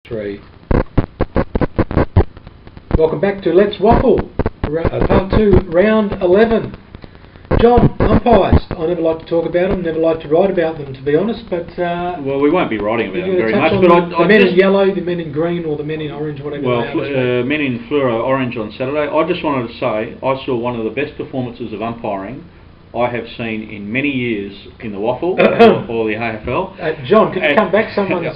3. Welcome back to Let's Waffle, part 2, round 11. John, umpires. I never like to talk about them, never like to write about them, to be honest, but... well, we won't be writing about them very much, but the men in yellow, the men in green, or the men in orange, whatever well, they are. men in fluoro orange on Saturday. I just wanted to say, I saw one of the best performances of umpiring I have seen in many years in the WAFL or the AFL. John, could you come back? Someone's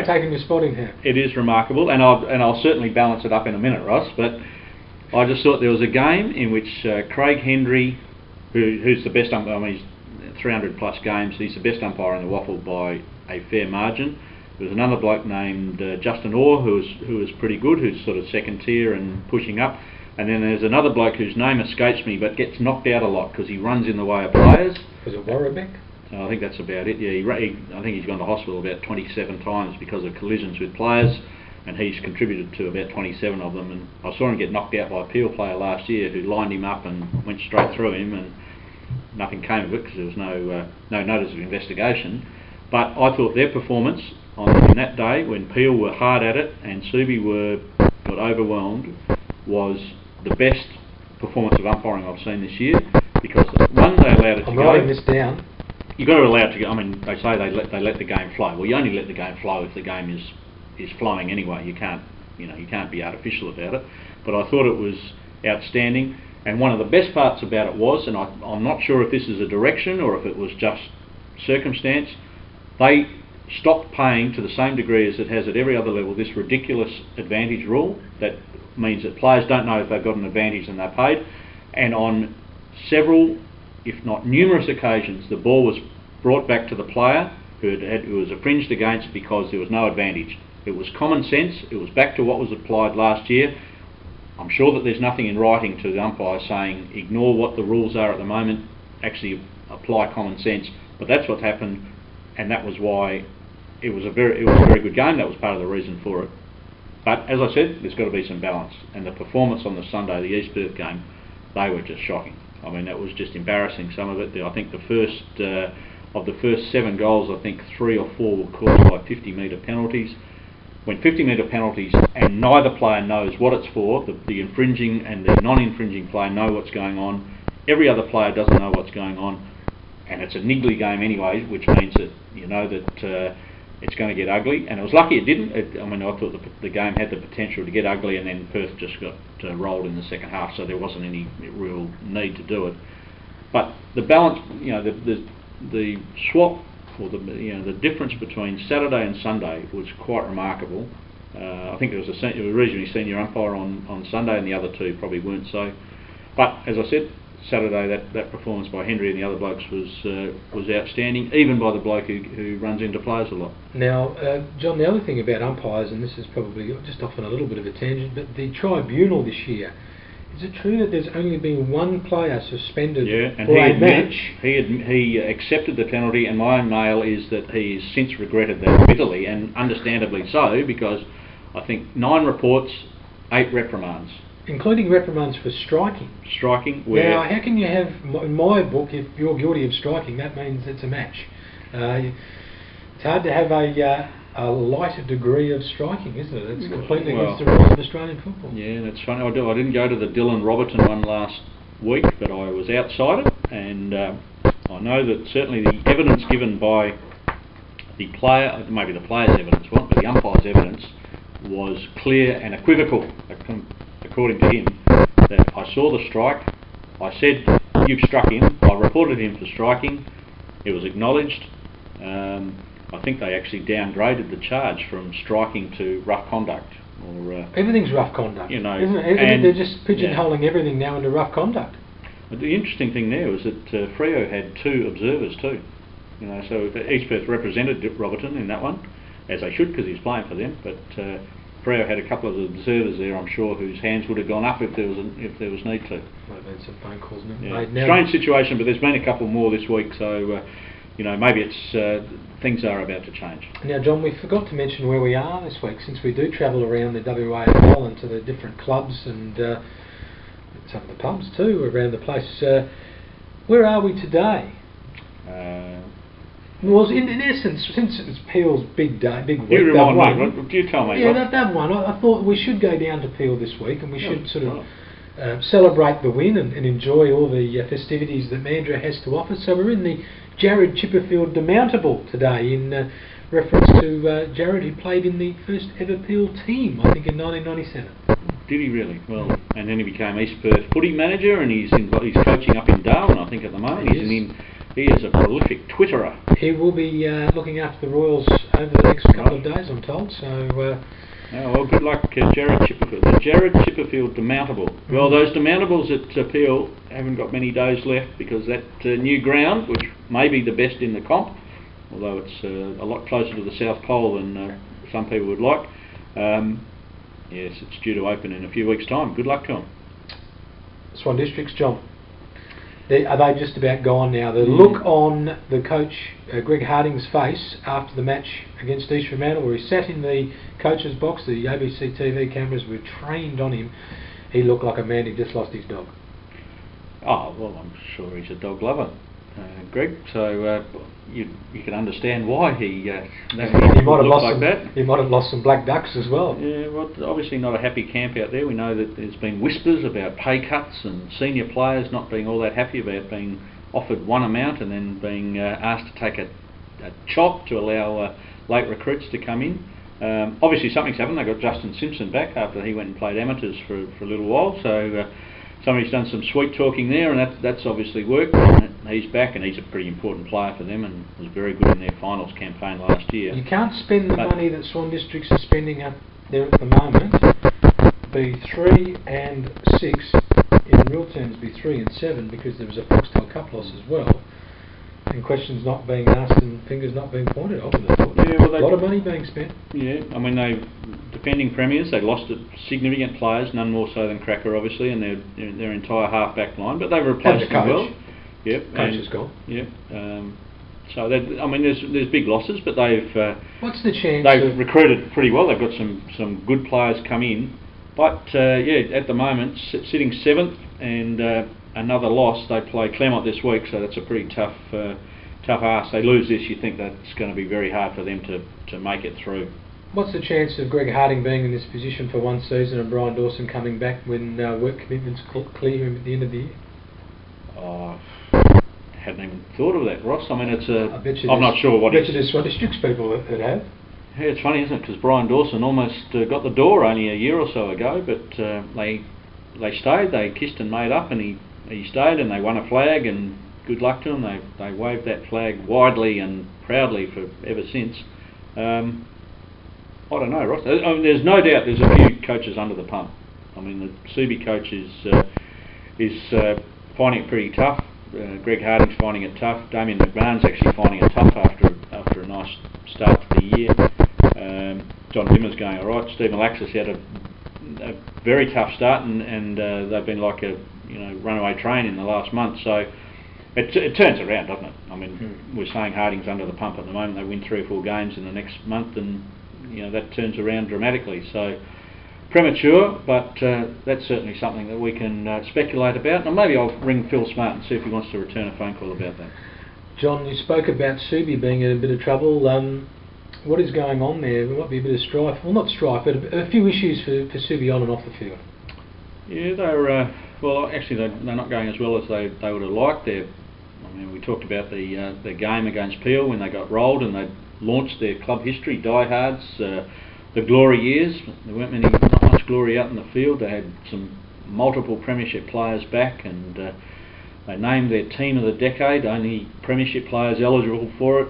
taking your spot in here. It is remarkable, and I'll certainly balance it up in a minute, Ross, but I just thought there was a game in which Craig Hendry, who's the best umpire, I mean, he's 300 plus games, he's the best umpire in the WAFL by a fair margin. There was another bloke named Justin Orr who was pretty good, who's sort of second tier and pushing up. And then there's another bloke whose name escapes me, but gets knocked out a lot because he runs in the way of players. Was it Warrabeck? I think that's about it. Yeah, I think he's gone to hospital about 27 times because of collisions with players, and he's contributed to about 27 of them. And I saw him get knocked out by a Peel player last year who lined him up and went straight through him, and nothing came of it because there was no notice of investigation. But I thought their performance on that day, when Peel were hard at it and Subi got overwhelmed, was the best performance of umpiring I've seen this year, because one, they allowed it to go. I'm writing this down. You've got to allow it to go. I mean, they say they let the game flow. Well, you only let the game flow if the game is flowing anyway. You can't be artificial about it. But I thought it was outstanding, and one of the best parts about it was, and I'm not sure if this is a direction or if it was just circumstance, they stopped paying to the same degree as it has at every other level this ridiculous advantage rule that means that players don't know if they've got an advantage and they're paid. And on several, if not numerous occasions, the ball was brought back to the player who was infringed against because there was no advantage. It was common sense. It was back to what was applied last year. I'm sure that there's nothing in writing to the umpire saying ignore what the rules are at the moment, actually apply common sense. But that's what's happened, and that was why it was a very good game. That was part of the reason for it. But as I said, there's got to be some balance. And the performance on the Sunday, the East Perth game, they were just shocking. I mean, that was just embarrassing, some of it. I think of the first 7 goals, I think 3 or 4 were caused by 50-metre penalties. When 50-metre penalties and neither player knows what it's for, the infringing and the non-infringing player know what's going on, every other player doesn't know what's going on, and it's a niggly game anyway, which means that you know that it's going to get ugly, and it was lucky it didn't. I thought the game had the potential to get ugly, and then Perth just got rolled in the second half, so there wasn't any real need to do it. But the balance, the swap, or the difference between Saturday and Sunday was quite remarkable. I think there was a reasonably senior umpire on Sunday, and the other two probably weren't so. But as I said, Saturday that performance by Henry and the other blokes was outstanding, even by the bloke who runs into players a lot. Now, John, the other thing about umpires, and this is probably just off on a little bit of a tangent, but the tribunal this year, is it true that there's only been one player suspended for a match? He accepted the penalty, and my mail is that he's since regretted that bitterly, and understandably so, because I think 9 reports, 8 reprimands. Including reprimands for striking. Now, how can you have, in my book, if you're guilty of striking, that means it's a match. It's hard to have a lighter degree of striking, isn't it? It's completely against the rules of Australian football. Yeah, that's funny. I didn't go to the Dylan Robertson one last week, but I was outside it, and I know that certainly the evidence given by the player, maybe the player's evidence wasn't, but the umpire's evidence was clear and equivocal, according to him, that I saw the strike, I said, you've struck him, I reported him for striking, it was acknowledged. I think they actually downgraded the charge from striking to rough conduct. Everything's rough conduct, isn't it? And they're just pigeonholing everything now into rough conduct. But the interesting thing there was that Freo had 2 observers too. So East Perth represented Robertson in that one, as they should, because he's playing for them, but Freo had a couple of observers there, I'm sure, whose hands would have gone up if there was need to. Might have been some phone calls. Strange situation, but there's been a couple more this week, so maybe it's things are about to change. Now, John, we forgot to mention where we are this week, since we do travel around the WAFL and to the different clubs and some of the pubs too around the place. Where are we today? Well, in essence, since it's Peel's big day, big week, You they've remind won. me. You tell me. Yeah, Ross. they've won. I thought we should go down to Peel this week, and we should sort of celebrate the win and enjoy all the festivities that Mandurah has to offer. So we're in the Jared Chipperfield Demountable today in reference to Jared, who played in the first ever Peel team, I think in 1997. Did he really? Well, and then he became East Perth footy manager, and he's coaching up in Darwin, I think, at the moment. He is a prolific Twitterer. He will be looking after the Royals over the next couple of days, I'm told. So. Well, good luck, Jared Chipperfield. The Jared Chipperfield Demountable. Well, those demountables at Peel haven't got many days left because that new ground, which may be the best in the comp, although it's a lot closer to the South Pole than some people would like. Yes, it's due to open in a few weeks' time. Good luck to them. Swan Districts, John. Are they just about gone now? The look on the coach, Greg Harding's face after the match against East Fremantle, where he sat in the coach's box, the ABC TV cameras were trained on him, he looked like a man who just lost his dog. Oh, well, I'm sure he's a dog lover, Greg, so you can understand why he might have lost like that. He might have lost some black ducks as well. Yeah, well, obviously not a happy camp out there. We know that there's been whispers about pay cuts and senior players not being all that happy about being offered one amount and then being asked to take a chop to allow late recruits to come in. Obviously something's happened. They got Justin Simpson back after he went and played amateurs for a little while, so somebody's done some sweet talking there, and that's obviously worked. He's back, and he's a pretty important player for them, and was very good in their finals campaign last year. You can't spend the money that Swan Districts are spending up there at the moment. Be 3 and 6 in real terms, be 3 and 7 because there was a Foxtel Cup loss as well, and questions not being asked and fingers not being pointed. I would have thought a lot of money being spent. Yeah, I mean they defending premiers. They lost significant players, none more so than Cracker, obviously, and their entire half-back line. But they've replaced them well. Yep, coach is gone. Yep. So I mean, there's big losses, but they've. What's the chance? They've recruited pretty well. They've got some good players come in, but at the moment sitting 7th and another loss. They play Claremont this week, so that's a pretty tough ask. They lose this, you think that's going to be very hard for them to make it through. What's the chance of Greg Harding being in this position for one season and Brian Dawson coming back when work commitments clear him at the end of the year? Oh, hadn't even thought of that, Ross. I mean, I'm not sure what. I bet you there's Swan Districts people that have. Yeah, it's funny, isn't it? Because Brian Dawson almost got the door only a year or so ago, but they stayed. They kissed and made up, and he stayed, and they won a flag, and good luck to them. They waved that flag widely and proudly for ever since. I don't know, Ross. I mean, there's no doubt there's a few coaches under the pump. I mean, the Subi coach is finding it pretty tough. Greg Harding's finding it tough. Damien McMahon's actually finding it tough after a nice start to the year. John Dimmer's going all right. Stephen Laxis had a very tough start, and they've been like a runaway train in the last month. So it turns around, doesn't it? I mean, we're saying Harding's under the pump at the moment. They win 3 or 4 games in the next month, and that turns around dramatically. So premature, but that's certainly something that we can speculate about. And maybe I'll ring Phil Smart and see if he wants to return a phone call about that. John, you spoke about Subi being in a bit of trouble. What is going on there? There might be a bit of strife. Well, not strife, but a few issues for Subi on and off the field. Yeah, they're not going as well as they would have liked. I mean, we talked about the game against Peel when they got rolled and they launched their club history, diehards, the glory years. There weren't not much glory out in the field. They had some multiple premiership players back, and they named their team of the decade, only premiership players eligible for it.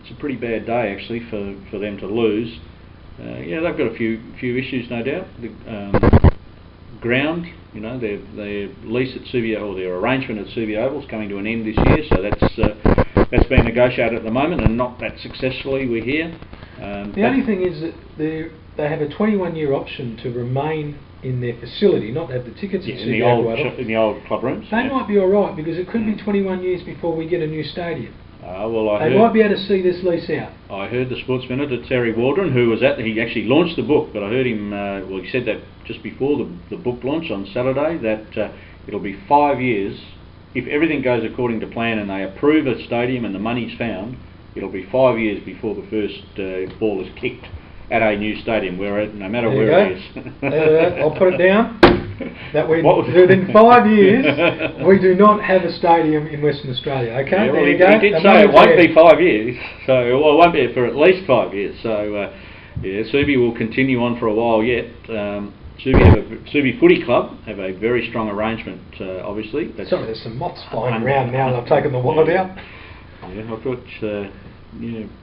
It's a pretty bad day actually for them to lose. They've got a few issues, no doubt. The ground, their lease at Subi, or their arrangement at Subi Oval is coming to an end this year, so that's being negotiated at the moment, and not that successfully, we hear. The only thing is that they have a 21-year option to remain in their facility, not have the tickets at in the old club rooms. They might be all right, because it could be 21 years before we get a new stadium. They might be able to see this lease out. I heard the sports minister, Terry Waldron, who was he actually launched the book, but I heard him, he said that just before the book launch on Saturday, that it'll be 5 years if everything goes according to plan and they approve a stadium and the money's found, it'll be 5 years before the first ball is kicked at a new stadium, no matter where it is. I'll put it down. That within 5 years, we do not have a stadium in Western Australia. Okay, yeah, well, there you go. He did say it won't be 5 years, so it won't be for at least 5 years. So yeah, Subi will continue on for a while yet. Subi Footy Club have a very strong arrangement, obviously. Sorry, there's some moths flying around now, and I've taken the wallet out. Yeah, I thought,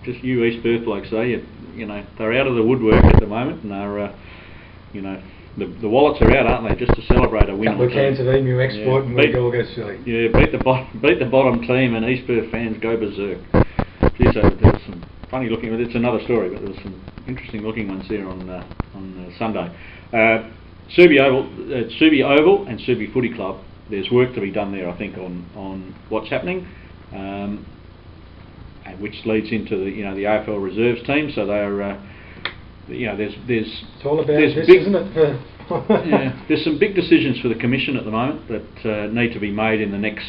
just you East Perth blokes, they're out of the woodwork at the moment, and they're, the wallets are out, aren't they, just to celebrate a win. Couple of cans of emu export, and we all go silly. Yeah, beat the bottom team, and East Perth fans go berserk. Geez, there's some funny looking. It's another story, but there's some interesting looking ones there on Sunday. Subi Oval and Subi Footy Club. There's work to be done there, I think, on what's happening, which leads into the the AFL reserves team. So they are. There's it's all about this, isn't it? Yeah, there's some big decisions for the Commission at the moment that need to be made in the next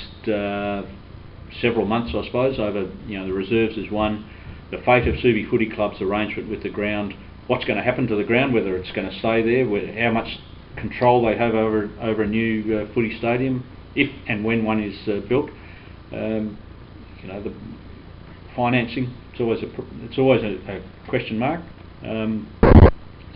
several months, I suppose. Over the reserves is one, the fate of Subi Footy Club's arrangement with the ground, what's going to happen to the ground, whether it's going to stay there, how much control they have over a new footy stadium, if and when one is built. The financing, it's always a question mark.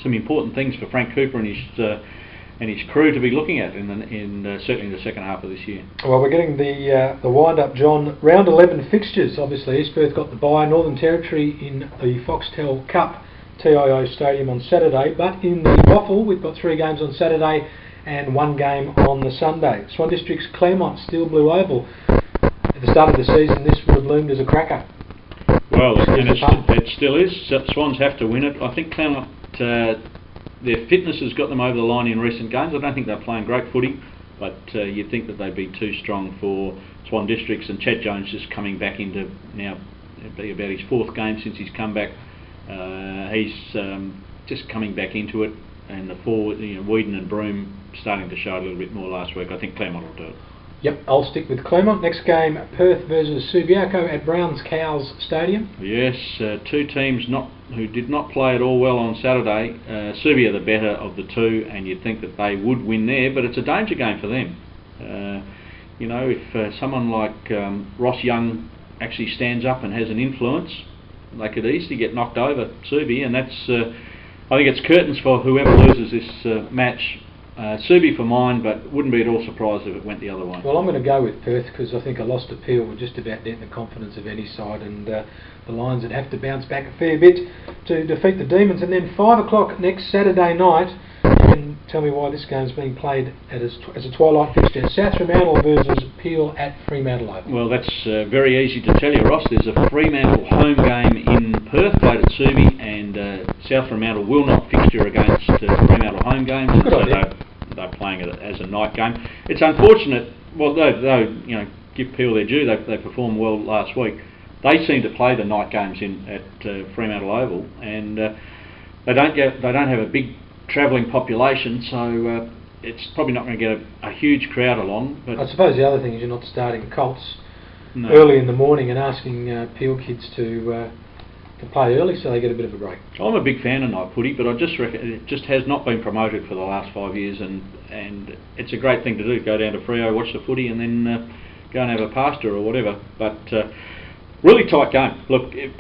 Some important things for Frank Cooper and his crew to be looking at certainly in the second half of this year. Well, we're getting the wind up, John. Round 11 fixtures. Obviously, East Perth got the bye. Northern Territory in the Foxtel Cup TIO Stadium on Saturday, but in the WAFL we've got 3 games on Saturday and 1 game on the Sunday. Swan District's Claremont Steel Blue Oval. At the start of the season, this would have loomed as a cracker. Well, it still is. Swans have to win it. I think Claremont, their fitness has got them over the line in recent games. I don't think they're playing great footy, but you'd think that they'd be too strong for Swan Districts. And Chad Jones just coming back into now, it'll be about his 4th game since he's come back. He's just coming back into it, and the forward, Whedon and Broome starting to show a little bit more last week. I think Claremont will do it. Yep, I'll stick with Claremont. Next game, Perth versus Subiaco at Browns Cows Stadium. Yes, 2 teams who did not play at all well on Saturday. Subi are the better of the 2, and you'd think that they would win there, but it's a danger game for them. If someone like Ross Young actually stands up and has an influence, they could easily get knocked over Subi, and that's I think it's curtains for whoever loses this match. Subi for mine, but wouldn't be at all surprised if it went the other way. Well, I'm going to go with Perth because I think a lost appeal would just about dent the confidence of any side, and the Lions would have to bounce back a fair bit to defeat the Demons. And then 5 o'clock next Saturday night, and tell me why this game's being played as a twilight fixture. South Fremantle versus Peel at Fremantle Oval. Well, that's very easy to tell you, Ross. There's a Fremantle home game in Perth played at Subi, and South Fremantle will not fixture against Fremantle home games. They're playing it as a night game. It's unfortunate. Well, though give Peel their due, they performed well last week. They seem to play the night games at Fremantle Oval, and they don't have a big travelling population, so it's probably not going to get a huge crowd along. But I suppose the other thing is you're not starting Colts early in the morning and asking Peel kids to play early, so they get a bit of a break. I'm a big fan of night footy, but I just reckon it just has not been promoted for the last 5 years, and it's a great thing to do. Go down to Freo, watch the footy, and then go and have a pasta or whatever. But really tight game. Look, if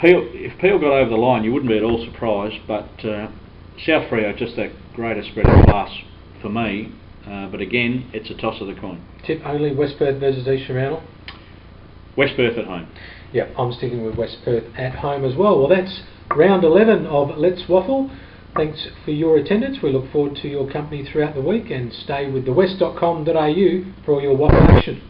Peel got over the line, you wouldn't be at all surprised. But South Freo just that greater spread of class for me. But again, it's a toss of the coin. Tip only West Perth versus East Fremantle. West Perth at home. Yeah, I'm sticking with West Perth at home as well. Well, that's round 11 of Let's Waffle. Thanks for your attendance. We look forward to your company throughout the week, and stay with thewest.com.au for all your waffle action.